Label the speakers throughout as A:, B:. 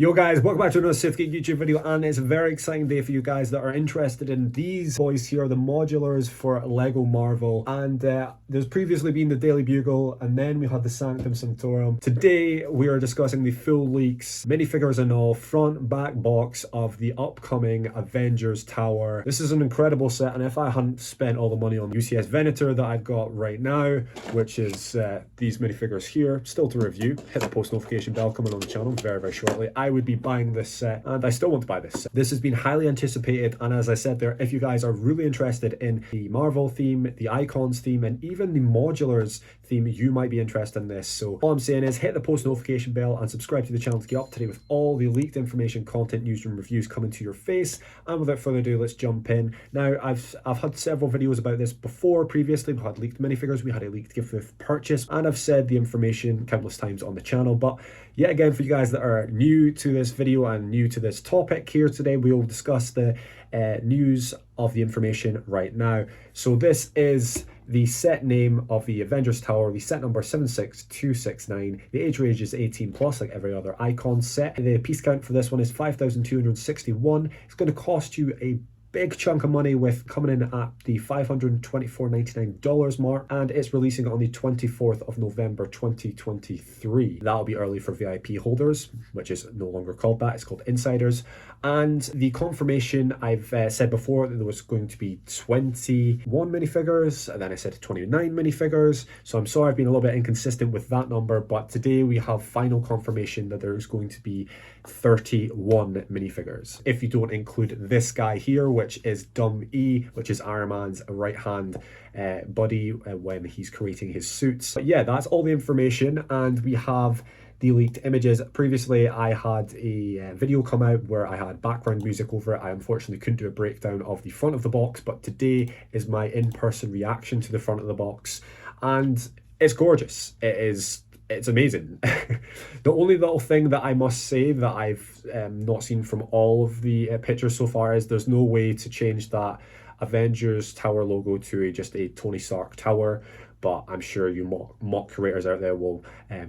A: Yo guys, welcome back to another SithGeek YouTube video, and it's a very exciting day for you guys that are interested in these boys here, the modulars for Lego Marvel. And there's previously been the Daily Bugle, and then we had the Sanctum Sanctorum. Today we are discussing the full leaks, minifigures and all, front and back box of the upcoming Avengers Tower. This is an incredible set, and if I hadn't spent all the money on UCS Venator that I've got right now, which is these minifigures here, still to review, hit the post notification bell coming on the channel very shortly. I would be buying this set, and I still want to buy this set. This has been highly anticipated, and as I said there, if you guys are really interested in the Marvel theme, the Icons theme, and even the Modulars theme, you might be interested in this. So all I'm saying is hit the post notification bell and subscribe to the channel to get up to date with all the leaked information, content, news and reviews coming to your face. And without further ado, let's jump in. Now, I've had several videos about this before. Previously we had leaked minifigures, we had a leaked gift with purchase, and I've said the information countless times on the channel. But yet again, for you guys that are new to this video and new to this topic here today, we will discuss the news of the information right now. So this is the set name of the Avengers Tower, the set number 76269. The age range is 18 plus, like every other Icon set. The piece count for this one is 5,261. It's going to cost you a big chunk of money, with coming in at the $524.99 mark, and it's releasing on the 24th of November 2023. That'll be early for VIP holders, which is no longer called that, it's called insiders. And the confirmation, I've said before that there was going to be 21 minifigures, and then I said 29 minifigures, so I'm sorry I've been a little bit inconsistent with that number, but today we have final confirmation that there's going to be 31 minifigures, if you don't include this guy here, which is Dumb E, which is Iron Man's right hand buddy when he's creating his suits. But yeah, that's all the information, and we have the leaked images. Previously I had a video come out where I had background music over it. I unfortunately couldn't do a breakdown of the front of the box, but today is my in-person reaction to the front of the box, and it's gorgeous. It's amazing. The only little thing that I must say that I've not seen from all of the pictures so far is there's no way to change that Avengers Tower logo to just a Tony Stark tower, but I'm sure you mock creators out there will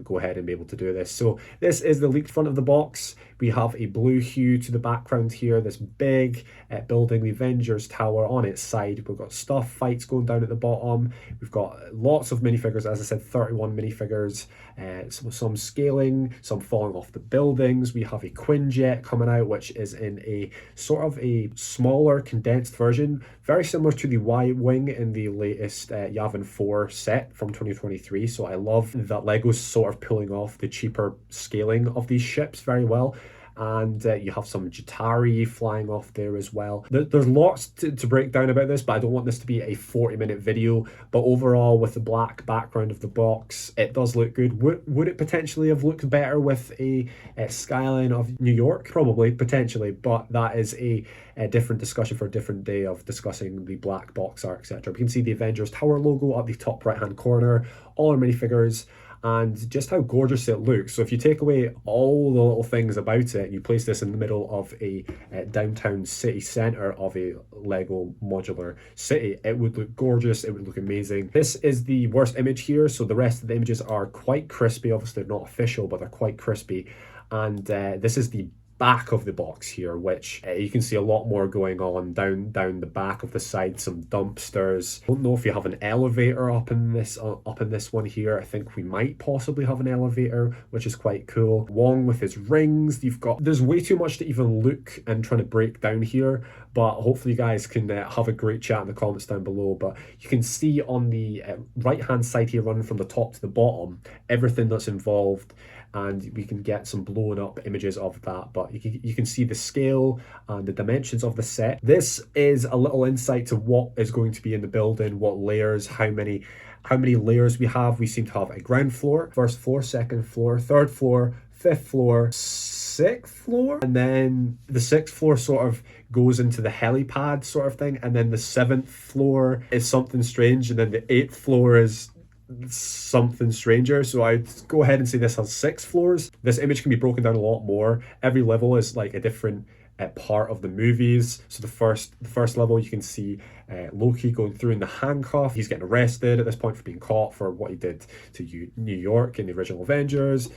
A: go ahead and be able to do this. So this is the leaked front of the box. We have a blue hue to the background here, this big building, the Avengers Tower. On its side we've got stuff fights going down at the bottom. We've got lots of minifigures, as I said, 31 minifigures, some scaling, some falling off the buildings. We have a Quinjet coming out, which is in a sort of a smaller condensed version, very similar to the Y-Wing in the latest Yavin 4 set from 2023. So I love that Lego's sort of pulling off the cheaper scaling of these ships very well. And you have some Jatari flying off there as well. There's lots to break down about this, but I don't want this to be a 40-minute video. But overall, with the black background of the box, it does look good. Would it potentially have looked better with a skyline of New York? Probably, potentially, but that is a different discussion for a different day of discussing the black box art, etc. We can see the Avengers Tower logo up the top right-hand corner, all our minifigures, and just how gorgeous it looks. So if you take away all the little things about it and you place this in the middle of a downtown city center of a Lego modular city, it would look gorgeous, it would look amazing. This is the worst image here, so the rest of the images are quite crispy. Obviously they're not official, but they're quite crispy. And this is the back of the box here, which you can see a lot more going on down the back of the side. Some dumpsters. Don't know if you have an elevator up in this one here. I think we might possibly have an elevator, which is quite cool. Wong with his rings. There's way too much to even look and trying to break down here, but hopefully you guys can have a great chat in the comments down below. But you can see on the right hand side here, running from the top to the bottom, everything that's involved, and we can get some blown up images of that. But you can see the scale and the dimensions of the set. This is a little insight to what is going to be in the building, what layers, how many layers we have. We seem to have a ground floor, first floor, second floor, third floor, fifth floor, sixth floor, and then the sixth floor sort of goes into the helipad sort of thing, and then the seventh floor is something strange, and then the eighth floor is something stranger. So I'd go ahead and say this has 6 floors. This image can be broken down a lot more. Every level is like a different part of the movies. So the first level, you can see Loki going through in the handcuff. He's getting arrested at this point for being caught for what he did to New York in the original Avengers.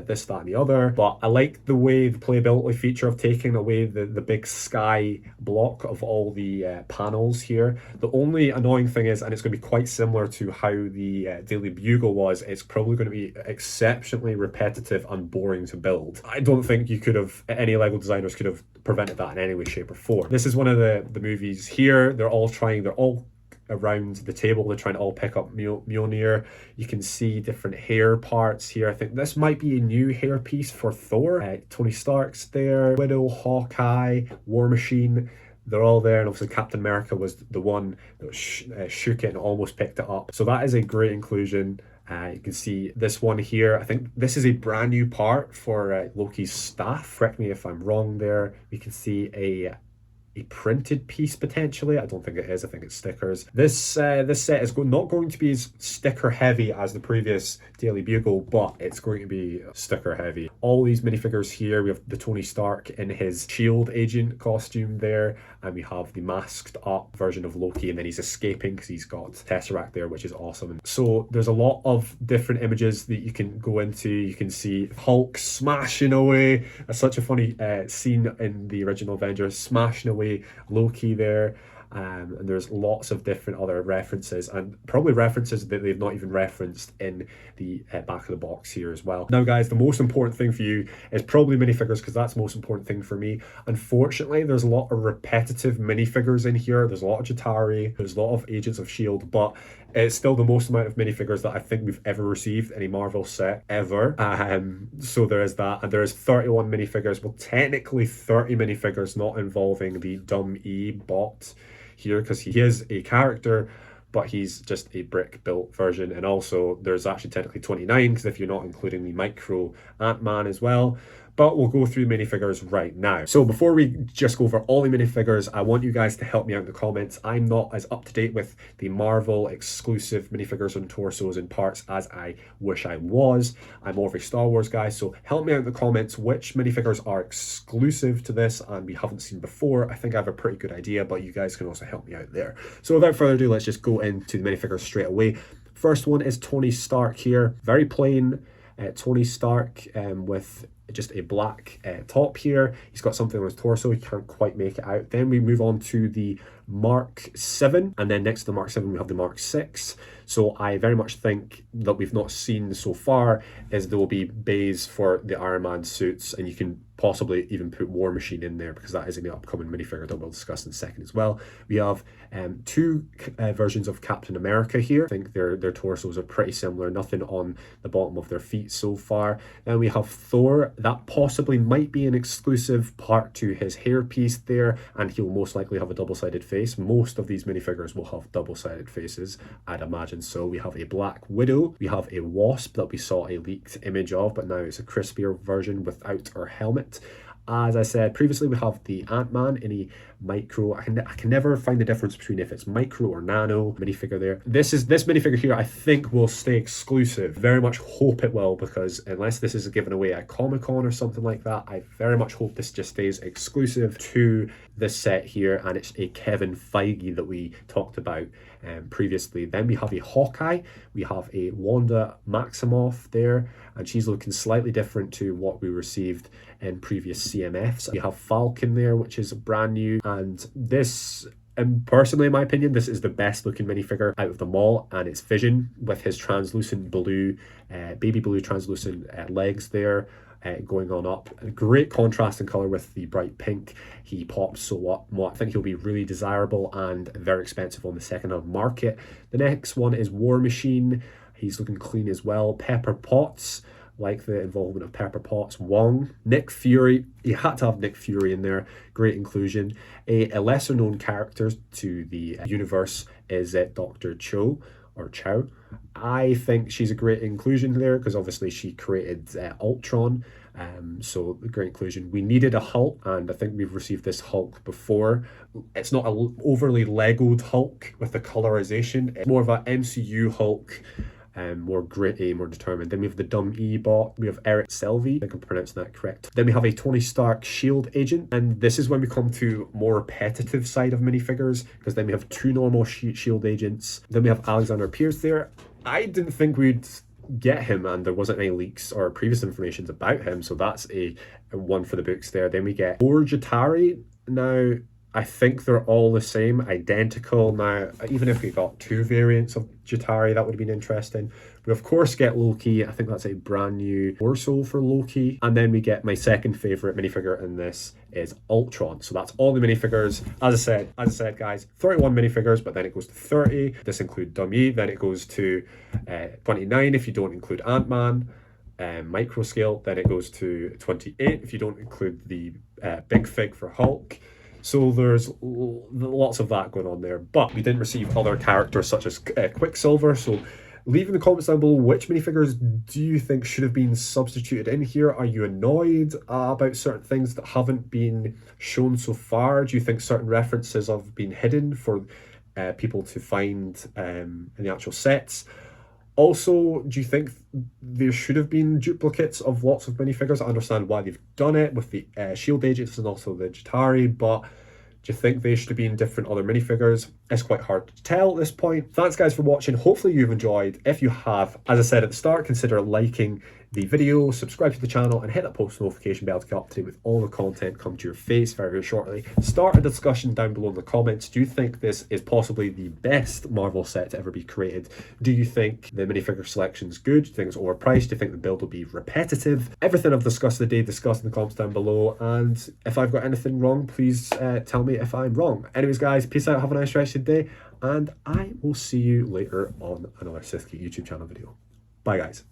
A: This, that, and the other. But I like the way the playability feature of taking away the big sky block of all the panels here. The only annoying thing is, and it's going to be quite similar to how the Daily Bugle was, it's probably going to be exceptionally repetitive and boring to build. I don't think you could have, any LEGO designers could have prevented that in any way, shape, or form. This is one of the movies here. They're all around the table. They're trying to all pick up Mjolnir. You can see different hair parts here. I think this might be a new hair piece for Thor. Tony Stark's there, Widow, Hawkeye, War Machine. They're all there, and obviously Captain America was the one that shook it and almost picked it up. So that is a great inclusion. You can see this one here. I think this is a brand new part for Loki's staff. Correct me if I'm wrong there. We can see a printed piece potentially. I don't think it is. I think it's stickers. This set is not going to be as sticker heavy as the previous Daily Bugle, but it's going to be sticker heavy. All these minifigures here. We have the Tony Stark in his shield agent costume there, and we have the masked up version of Loki, and then he's escaping because he's got Tesseract there, which is awesome. And so there's a lot of different images that you can go into. You can see Hulk smashing away. That's such a funny scene in the original Avengers, smashing away Loki there. And there's lots of different other references, and probably references that they've not even referenced in the back of the box here as well. Now guys, the most important thing for you is probably minifigures, because that's the most important thing for me. Unfortunately, there's a lot of repetitive minifigures in here. There's a lot of Chitauri, there's a lot of Agents of S.H.I.E.L.D., but it's still the most amount of minifigures that I think we've ever received in a Marvel set ever. So there is that, and there is 31 minifigures. Well, technically 30 minifigures, not involving the dumb E bot here, because he is a character, but he's just a brick built version. And also there's actually technically 29, because if you're not including the micro Ant-Man as well. But we'll go through minifigures right now. So before we just go over all the minifigures, I want you guys to help me out in the comments. I'm not as up to date with the Marvel exclusive minifigures and torsos and parts as I wish I was. I'm more of a Star Wars guy, so help me out in the comments which minifigures are exclusive to this and we haven't seen before. I think I have a pretty good idea, but you guys can also help me out there. So without further ado, let's just go into the minifigures straight away. First one is Tony Stark here. Very plain Tony Stark with just a black top here. He's got something on his torso. He can't quite make it out. Then we move on to the Mark 7, and then next to the Mark 7 we have the Mark 6. So I very much think that we've not seen so far is there will be bays for the Iron Man suits, and you can possibly even put War Machine in there, because that is in the upcoming minifigure that we'll discuss in a second as well. We have two versions of Captain America here. I think their torsos are pretty similar, nothing on the bottom of their feet so far. Then we have Thor. That possibly might be an exclusive part to his hairpiece there, and he'll most likely have a double-sided face. Most of these minifigures will have double-sided faces, I'd imagine. So we have a Black Widow. We have a Wasp that we saw a leaked image of, but now it's a crispier version without her helmet. As I said previously, we have the Ant-Man in a micro. I can never find the difference between if it's micro or nano minifigure there. This minifigure here I think will stay exclusive. Very much hope it will, because unless this is given away at Comic-Con or something like that, I very much hope this just stays exclusive to this set here, and it's a Kevin Feige that we talked about previously. Then we have a Hawkeye. We have a Wanda Maximoff there, and she's looking slightly different to what we received in previous CMFs. We have Falcon there, which is brand new, and this, personally in my opinion, this is the best looking minifigure out of them all, and it's Vision with his translucent blue, baby blue translucent legs there. Going on up. A great contrast in color with the bright pink. He pops so up. I think he'll be really desirable and very expensive on the second-hand market. The next one is War Machine. He's looking clean as well. Pepper Potts, like the involvement of Pepper Potts. Wong. Nick Fury. You had to have Nick Fury in there. Great inclusion. A lesser known character to the universe is Dr. Cho. Or Chow. I think she's a great inclusion there, because obviously she created Ultron, so a great inclusion. We needed a Hulk, and I think we've received this Hulk before. It's not an overly Legoed Hulk with the colorization. It's more of an MCU Hulk more gritty, more determined. Then we have the Dumb E-Bot. We have Eric Selvey, I think I'm pronouncing that correct. Then we have a Tony Stark shield agent, and this is when we come to more repetitive side of minifigures, because then we have 2 normal shield agents. Then we have Alexander Pierce there. I didn't think we'd get him, and there wasn't any leaks or previous information about him, so that's a one for the books there. Then we get 4 Jatari. Now, I think they're all the same, identical. Now, even if we got 2 variants of Jatari, that would have been interesting. We of course get Loki. I think that's a brand new torso for Loki. And then we get my second favorite minifigure in this is Ultron. So that's all the minifigures. As I said, guys, 31 minifigures, but then it goes to 30. This includes Dummy. Then it goes to 29 if you don't include Ant-Man. Micro scale. Then it goes to 28 if you don't include the big fig for Hulk. So there's lots of that going on there, but we didn't receive other characters such as Quicksilver. So leave in the comments down below which minifigures do you think should have been substituted in here. Are you annoyed about certain things that haven't been shown so far? Do you think certain references have been hidden for people to find in the actual sets? Also, do you think there should have been duplicates of lots of minifigures? I understand why they've done it with the shield agents and also the Jatari, but do you think they should have been different other minifigures? It's quite hard to tell at this point. Thanks guys for watching. Hopefully you've enjoyed. If you have, as I said at the start, consider liking the video, subscribe to the channel, and hit that post notification bell to get up to date with all the content come to your face very, very shortly. Start a discussion down below in the comments. Do you think this is possibly the best Marvel set to ever be created? Do you think the minifigure selection is good? Do you think it's overpriced? Do you think the build will be repetitive? Everything I've discussed today, discuss in the comments down below. And if I've got anything wrong, please tell me if I'm wrong. Anyways, guys, peace out. Have a nice rest of your day. And I will see you later on another SithGeek YouTube channel video. Bye, guys.